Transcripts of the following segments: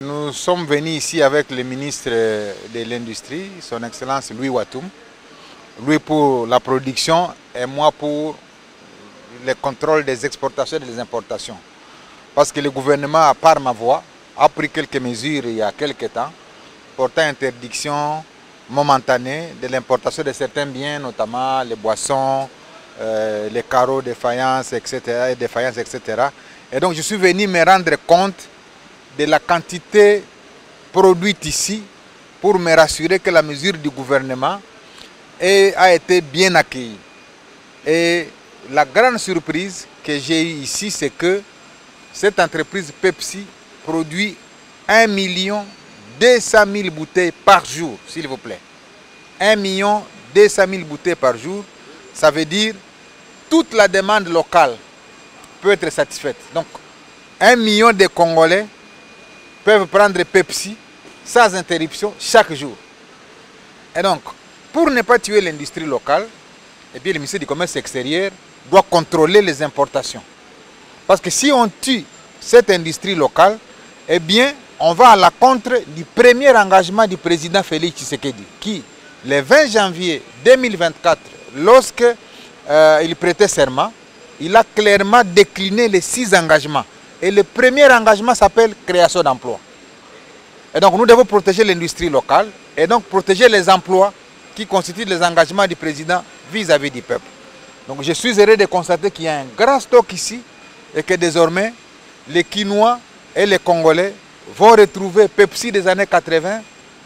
Nous sommes venus ici avec le ministre de l'Industrie, son Excellence Louis Watoum. Lui pour la production et moi pour le contrôle des exportations et des importations. Parce que le gouvernement, par ma voix, a pris quelques mesures il y a quelques temps, portant interdiction momentanée de l'importation de certains biens, notamment les boissons, les carreaux de faïence, etc. Et donc je suis venu me rendre compte de la quantité produite ici pour me rassurer que la mesure du gouvernement a été bien accueillie. Et la grande surprise que j'ai eue ici, c'est que cette entreprise Pepsi produit 1 200 000 bouteilles par jour, s'il vous plaît. 1 200 000 bouteilles par jour, ça veut dire toute la demande locale peut être satisfaite. Donc, 1 million de Congolais peuvent prendre Pepsi sans interruption chaque jour. Et donc, pour ne pas tuer l'industrie locale, eh bien, le ministère du Commerce extérieur doit contrôler les importations. Parce que si on tue cette industrie locale, eh bien, on va à la contre du premier engagement du président Félix Tshisekedi, qui, le 20 janvier 2024, lorsqu'il prêtait serment, il a clairement décliné les 6 engagements. Et le premier engagement s'appelle création d'emplois. Et donc nous devons protéger l'industrie locale et donc protéger les emplois qui constituent les engagements du président vis-à-vis du peuple. Donc je suis heureux de constater qu'il y a un grand stock ici et que désormais les Quinois et les Congolais vont retrouver Pepsi des années 80,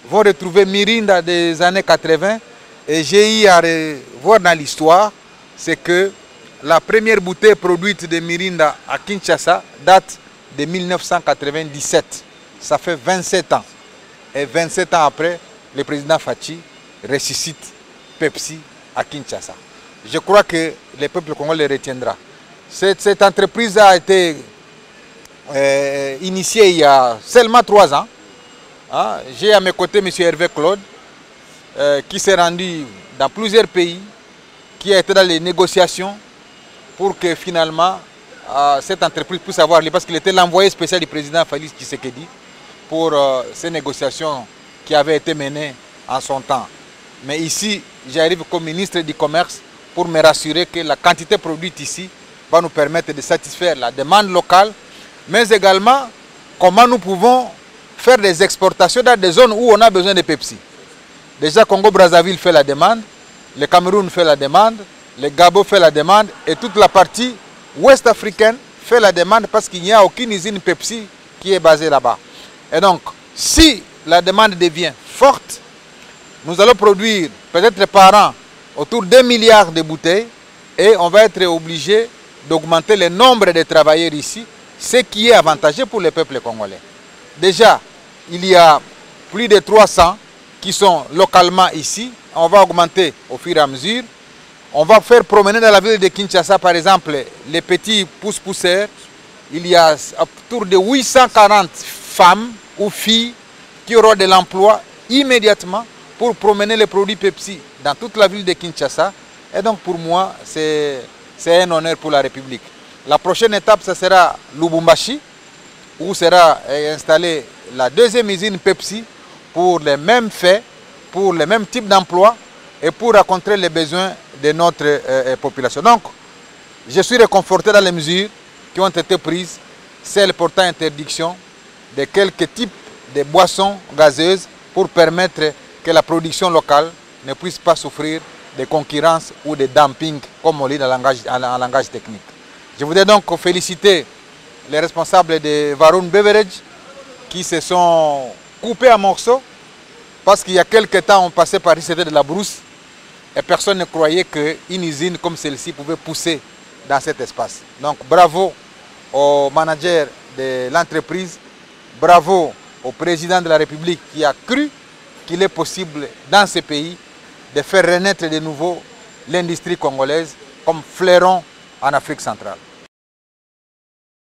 vont retrouver Mirinda des années 80. Et j'ai eu à voir dans l'histoire, c'est que la première bouteille produite de Mirinda à Kinshasa date de 1997. Ça fait 27 ans. Et 27 ans après, le président Fachi ressuscite Pepsi à Kinshasa. Je crois que le peuple congolais le retiendra. Cette entreprise a été initiée il y a seulement 3 ans. J'ai à mes côtés M. Hervé Claude, qui s'est rendu dans plusieurs pays, qui a été dans les négociations pour que finalement cette entreprise puisse avoir lieu, parce qu'il était l'envoyé spécial du président Félix Tshisekedi pour ces négociations qui avaient été menées en son temps. Mais ici, j'arrive comme ministre du Commerce pour me rassurer que la quantité produite ici va nous permettre de satisfaire la demande locale, mais également comment nous pouvons faire des exportations dans des zones où on a besoin de Pepsi. Déjà, Congo-Brazzaville fait la demande, le Cameroun fait la demande, le Gabon fait la demande et toute la partie ouest africaine fait la demande parce qu'il n'y a aucune usine Pepsi qui est basée là-bas. Et donc, si la demande devient forte, nous allons produire peut-être par an autour d'1 milliard de bouteilles et on va être obligé d'augmenter le nombre de travailleurs ici, ce qui est avantageux pour le peuple congolais. Déjà, il y a plus de 300 qui sont localement ici. On va augmenter au fur et à mesure. On va faire promener dans la ville de Kinshasa, par exemple, les petits pousse-pousseurs. Il y a autour de 840 femmes ou filles qui auront de l'emploi immédiatement pour promener les produits Pepsi dans toute la ville de Kinshasa. Et donc pour moi, c'est un honneur pour la République. La prochaine étape, ce sera Lubumbashi, où sera installée la 2e usine Pepsi pour les mêmes faits, pour les mêmes types d'emplois et pour rencontrer les besoins de notre population. Donc, je suis réconforté dans les mesures qui ont été prises, celles portant interdiction de quelques types de boissons gazeuses pour permettre que la production locale ne puisse pas souffrir de concurrence ou de dumping, comme on dit en langage technique. Je voudrais donc féliciter les responsables de Varun Beverage qui se sont coupés en morceaux parce qu'il y a quelques temps, on passait par ici, c'était de la brousse et personne ne croyait qu'une usine comme celle-ci pouvait pousser dans cet espace. Donc bravo au manager de l'entreprise, bravo au président de la République qui a cru qu'il est possible dans ce pays de faire renaître de nouveau l'industrie congolaise comme fleuron en Afrique centrale.